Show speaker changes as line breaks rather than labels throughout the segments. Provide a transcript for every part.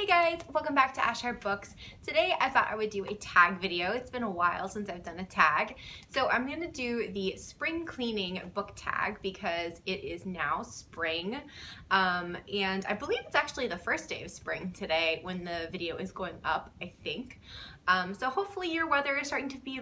guys, welcome back to Hart Books. Today I thought I would do a tag video. It's been a while since I've done a tag. So I'm going to do the spring cleaning book tag because it is now spring. And I believe it's actually the first day of spring today when the video is going up, I think. So hopefully your weather is starting to be a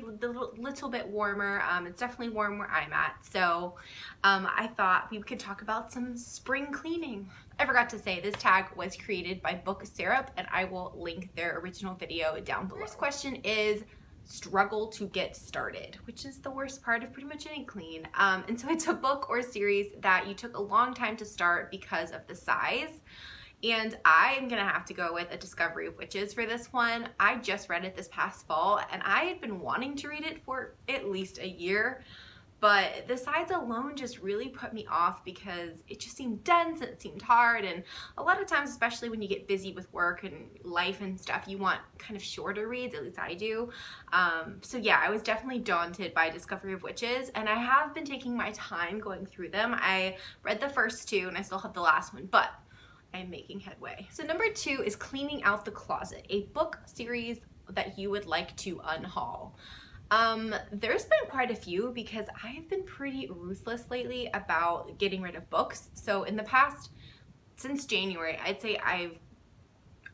little bit warmer. It's definitely warm where I'm at. So I thought we could talk about some spring cleaning. I forgot to say this tag was created by Book Syrup, and I will link their original video down below. First question is struggle to get started, which is the worst part of pretty much any clean. And so it's a book or series that you took a long time to start because of the size. And I'm gonna have to go with A Discovery of Witches for this one. I just read it this past fall, and I had been wanting to read it for at least a year. But the size alone just really put me off because it just seemed dense and it seemed hard, and a lot of times, especially when you get busy with work and life and stuff, you want kind of shorter reads, at least I do. So yeah, I was definitely daunted by Discovery of Witches, and I have been taking my time going through them. I read the first two and I still have the last one, but I'm making headway. So number 2 is Cleaning Out the Closet, a book series that you would like to unhaul. There's been quite a few because I have been pretty ruthless lately about getting rid of books. So in the past, since January, I'd say I've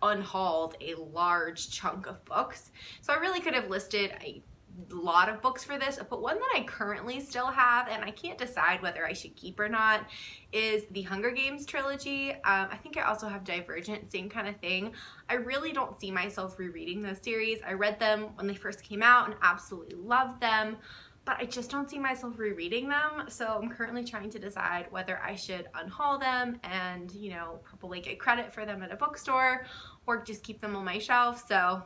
unhauled a large chunk of books. So I really could have listed a lot of books for this, but one that I currently still have and I can't decide whether I should keep or not is the Hunger Games trilogy. I think I also have Divergent, same kind of thing. I really don't see myself rereading those series. I read them when they first came out and absolutely loved them, but I just don't see myself rereading them. So I'm currently trying to decide whether I should unhaul them and, you know, probably get credit for them at a bookstore or just keep them on my shelf. So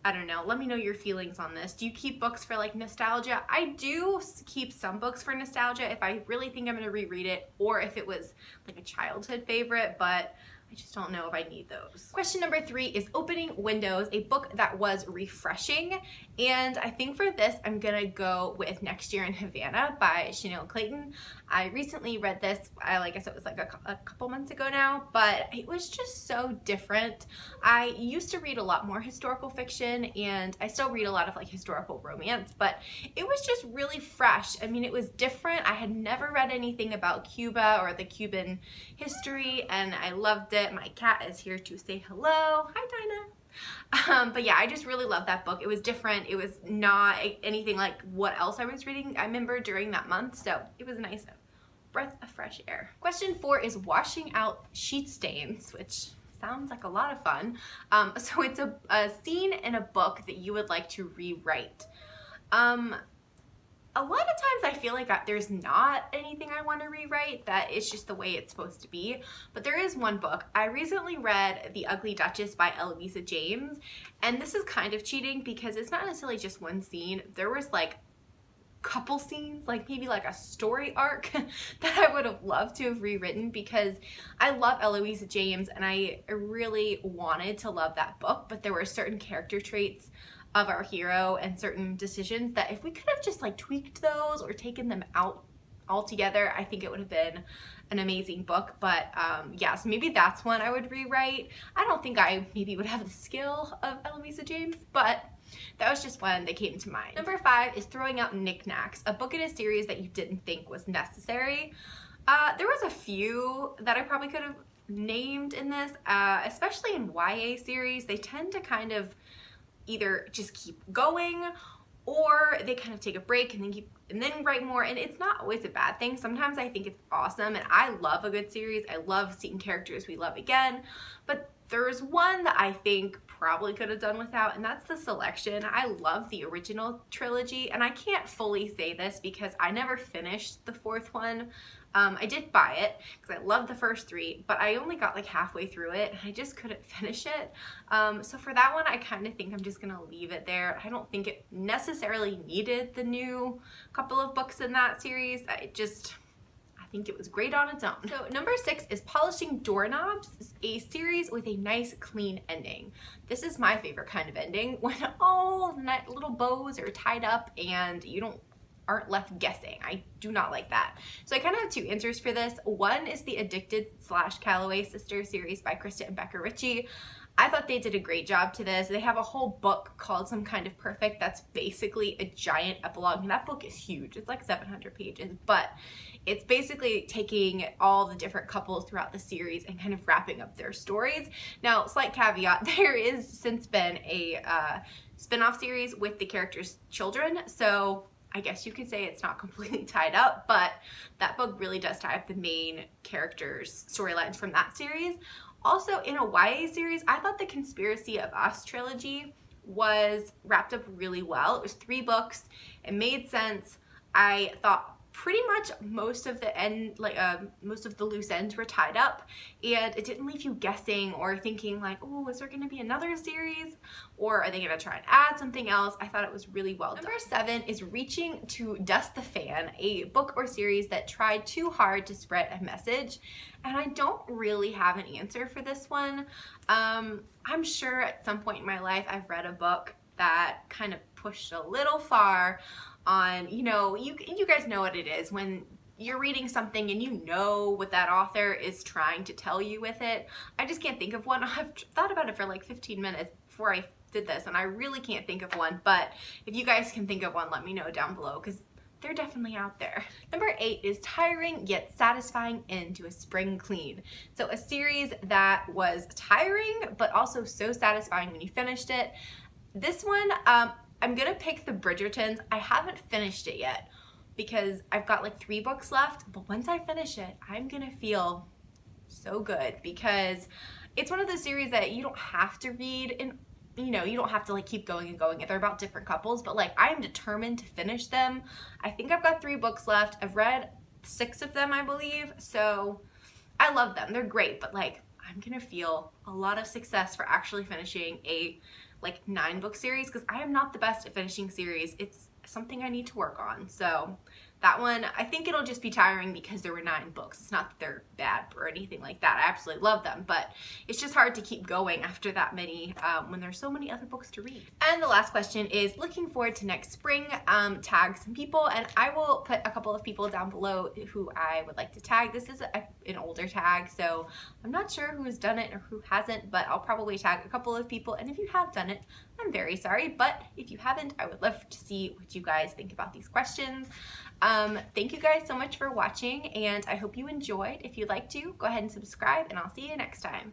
I don't know. Let me know your feelings on this. Do you keep books for like nostalgia? I do keep some books for nostalgia if I really think I'm going to reread it or if it was like a childhood favorite, but I just don't know if I need those. Question number 3 is Opening Windows, a book that was refreshing. And I think for this, I'm gonna go with Next Year in Havana by Chanel Clayton. I recently read this, I guess it was like a couple months ago now, but it was just so different. I used to read a lot more historical fiction, and I still read a lot of like historical romance, but it was just really fresh. I mean, it was different. I had never read anything about Cuba or the Cuban history, and I loved it. My cat is here to say hello. Hi, Dinah. But yeah, I just really loved that book. It was different. It was not anything like what else I was reading, I remember, during that month. So it was a nice breath of fresh air. Question 4 is Washing Out Sheet Stains, which sounds like a lot of fun. So it's a scene in a book that you would like to rewrite. A lot of times I feel like there's not anything I want to rewrite, that it's just the way it's supposed to be. But there is one book. I recently read The Ugly Duchess by Eloisa James, and this is kind of cheating because it's not necessarily just one scene. There was like couple scenes, like maybe like a story arc that I would have loved to have rewritten because I love Eloisa James and I really wanted to love that book, but there were certain character traits of our hero and certain decisions that if we could have just like tweaked those or taken them out altogether, I think it would have been an amazing book. But yeah, so maybe that's one I would rewrite. I don't think I maybe would have the skill of Eloisa James, but that was just one that came to mind. Number 5 is Throwing Out Knickknacks, a book in a series that you didn't think was necessary. There was a few that I probably could have named in this, especially in YA series. They tend to kind of either just keep going or they kind of take a break and then write more, and it's not always a bad thing. Sometimes I think it's awesome, and I love a good series. I love seeing characters we love again, but there's one that I think probably could have done without, and that's The Selection. I love the original trilogy, and I can't fully say this because I never finished the 4th one. I did buy it because I loved the first 3, but I only got like halfway through it and I just couldn't finish it. So for that one, I kind of think I'm just gonna leave it there. I don't think it necessarily needed the new couple of books in that series. I think it was great on its own. So number 6 is Polishing Doorknobs, a series with a nice clean ending. This is my favorite kind of ending, when all the little bows are tied up and you aren't left guessing. I do not like that. So I kind of have 2 answers for this. One is the Addicted / Calloway Sisters series by Krista and Becca Ritchie. I thought they did a great job to this. They have a whole book called Some Kind of Perfect that's basically a giant epilogue, and that book is huge. It's like 700 pages, but it's basically taking all the different couples throughout the series and kind of wrapping up their stories. Now, slight caveat, there is since been a spin-off series with the characters' children, so I guess you could say it's not completely tied up, but that book really does tie up the main characters' storylines from that series. Also, in a YA series, I thought the Conspiracy of Us trilogy was wrapped up really well. It was 3 books. It made sense. I thought pretty much most of the loose ends were tied up, and it didn't leave you guessing or thinking like, oh, is there going to be another series, or are they going to try and add something else? I thought it was really well done. Number 7 is Reaching to Dust the Fan, a book or series that tried too hard to spread a message, and I don't really have an answer for this one. I'm sure at some point in my life I've read a book that kind of pushed a little far on, you know, you guys know what it is when you're reading something and you know what that author is trying to tell you with it. I just can't think of one. I've thought about it for like 15 minutes before I did this, and I really can't think of one, but if you guys can think of one, let me know down below, because they're definitely out there. Number 8 is Tiring Yet Satisfying End to a Spring Clean. So a series that was tiring, but also so satisfying when you finished it. This one, I'm gonna pick the Bridgertons. I haven't finished it yet because I've got like 3 books left, but once I finish it, I'm gonna feel so good because it's one of those series that you don't have to read, and you know, you don't have to like keep going and going. They're about different couples, but like I am determined to finish them. I think I've got 3 books left. I've read 6 of them, I believe, so I love them. They're great, but like I'm gonna feel a lot of success for actually finishing a like 9-book series, because I am not the best at finishing series. It's something I need to work on. So that one, I think it'll just be tiring because there were 9 books. It's not that they're bad or anything like that. I absolutely love them, but it's just hard to keep going after that many when there's so many other books to read. And the last question is looking forward to next spring. Tag some people, and I will put a couple of people down below who I would like to tag. This is an older tag, so I'm not sure who's done it or who hasn't, but I'll probably tag a couple of people, and if you have done it, I'm very sorry, but if you haven't, I would love to see what you guys think about these questions. Thank you guys so much for watching, and I hope you enjoyed. If you'd like to, go ahead and subscribe, and I'll see you next time.